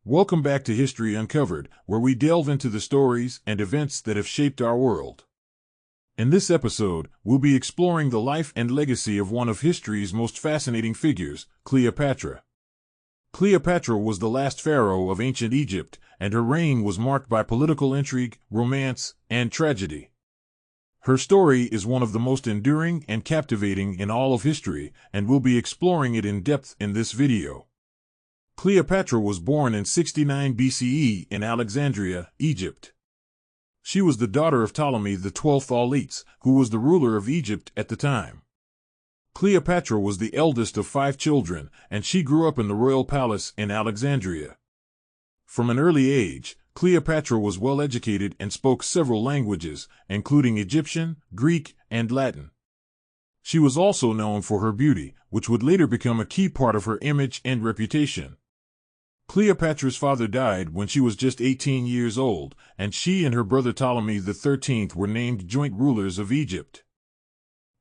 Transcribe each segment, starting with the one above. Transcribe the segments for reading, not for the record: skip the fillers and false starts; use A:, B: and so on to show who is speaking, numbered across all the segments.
A: Welcome back to History Uncovered, where we delve into the stories and events that have shaped our world. In this episode, we'll be exploring the life and legacy of one of history's most fascinating figures, Cleopatra. Cleopatra was the last pharaoh of ancient Egypt, and her reign was marked by political intrigue, romance, and tragedy. Her story is one of the most enduring and captivating in all of history, and we'll be exploring it in depth in this video. Cleopatra was born in 69 BCE in Alexandria, Egypt. She was the daughter of Ptolemy XII Auletes, who was the ruler of Egypt at the time. Cleopatra was the eldest of 5 children, and she grew up in the royal palace in Alexandria. From an early age, Cleopatra was well educated and spoke several languages, including Egyptian, Greek, and Latin. She was also known for her beauty, which would later become a key part of her image and reputation. Cleopatra's father died when she was just 18 years old, and she and her brother Ptolemy XIII were named joint rulers of Egypt.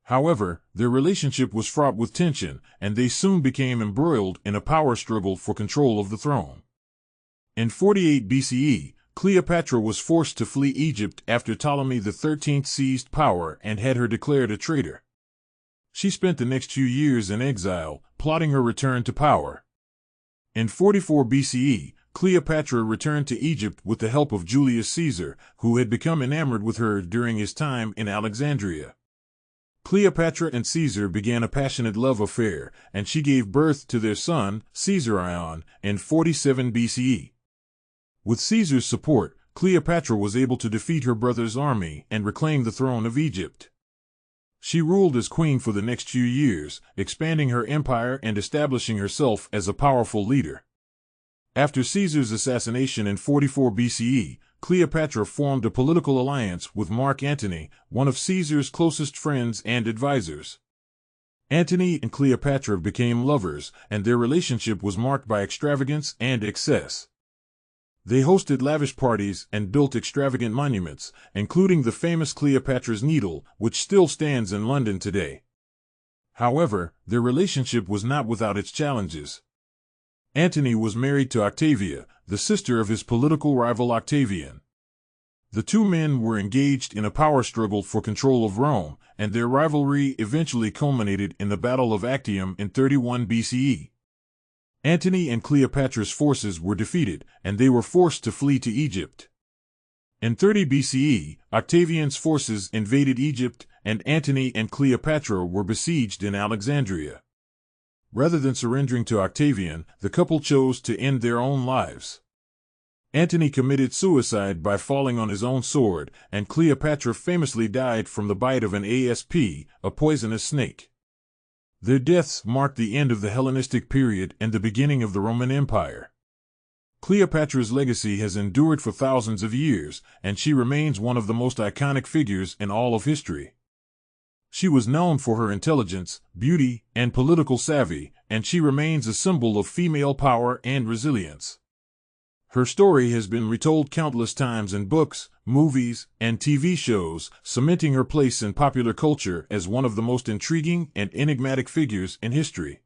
A: However, their relationship was fraught with tension, and they soon became embroiled in a power struggle for control of the throne. In 48 BCE, Cleopatra was forced to flee Egypt after Ptolemy XIII seized power and had her declared a traitor. She spent the next few years in exile, plotting her return to power. In 44 BCE, Cleopatra returned to Egypt with the help of Julius Caesar, who had become enamored with her during his time in Alexandria. Cleopatra and Caesar began a passionate love affair, and she gave birth to their son, Caesarion, in 47 BCE. With Caesar's support, Cleopatra was able to defeat her brother's army and reclaim the throne of Egypt. She ruled as queen for the next few years, expanding her empire and establishing herself as a powerful leader. After Caesar's assassination in 44 BCE, Cleopatra formed a political alliance with Mark Antony, one of Caesar's closest friends and advisors. Antony and Cleopatra became lovers, and their relationship was marked by extravagance and excess. They hosted lavish parties and built extravagant monuments, including the famous Cleopatra's Needle, which still stands in London today. However, their relationship was not without its challenges. Antony was married to Octavia, the sister of his political rival Octavian. The two men were engaged in a power struggle for control of Rome, and their rivalry eventually culminated in the Battle of Actium in 31 BCE. Antony and Cleopatra's forces were defeated, and they were forced to flee to Egypt. In 30 BCE, Octavian's forces invaded Egypt, and Antony and Cleopatra were besieged in Alexandria. Rather than surrendering to Octavian, the couple chose to end their own lives. Antony committed suicide by falling on his own sword, and Cleopatra famously died from the bite of an asp, a poisonous snake. Their deaths marked the end of the Hellenistic period and the beginning of the Roman Empire. Cleopatra's legacy has endured for thousands of years, and she remains one of the most iconic figures in all of history. She was known for her intelligence, beauty, and political savvy, and she remains a symbol of female power and resilience. Her story has been retold countless times in books, movies, and TV shows, cementing her place in popular culture as one of the most intriguing and enigmatic figures in history.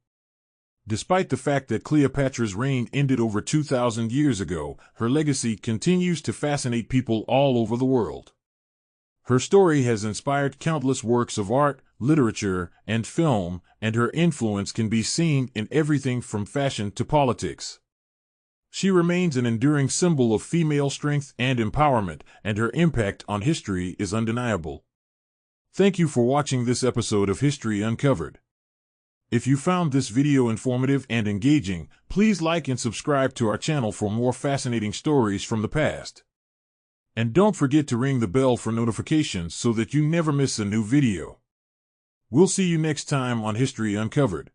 A: Despite the fact that Cleopatra's reign ended over 2,000 years ago, her legacy continues to fascinate people all over the world. Her story has inspired countless works of art, literature, and film, and her influence can be seen in everything from fashion to politics. She remains an enduring symbol of female strength and empowerment, and her impact on history is undeniable. Thank you for watching this episode of History Uncovered. If you found this video informative and engaging, please like and subscribe to our channel for more fascinating stories from the past. And don't forget to ring the bell for notifications so that you never miss a new video. We'll see you next time on History Uncovered.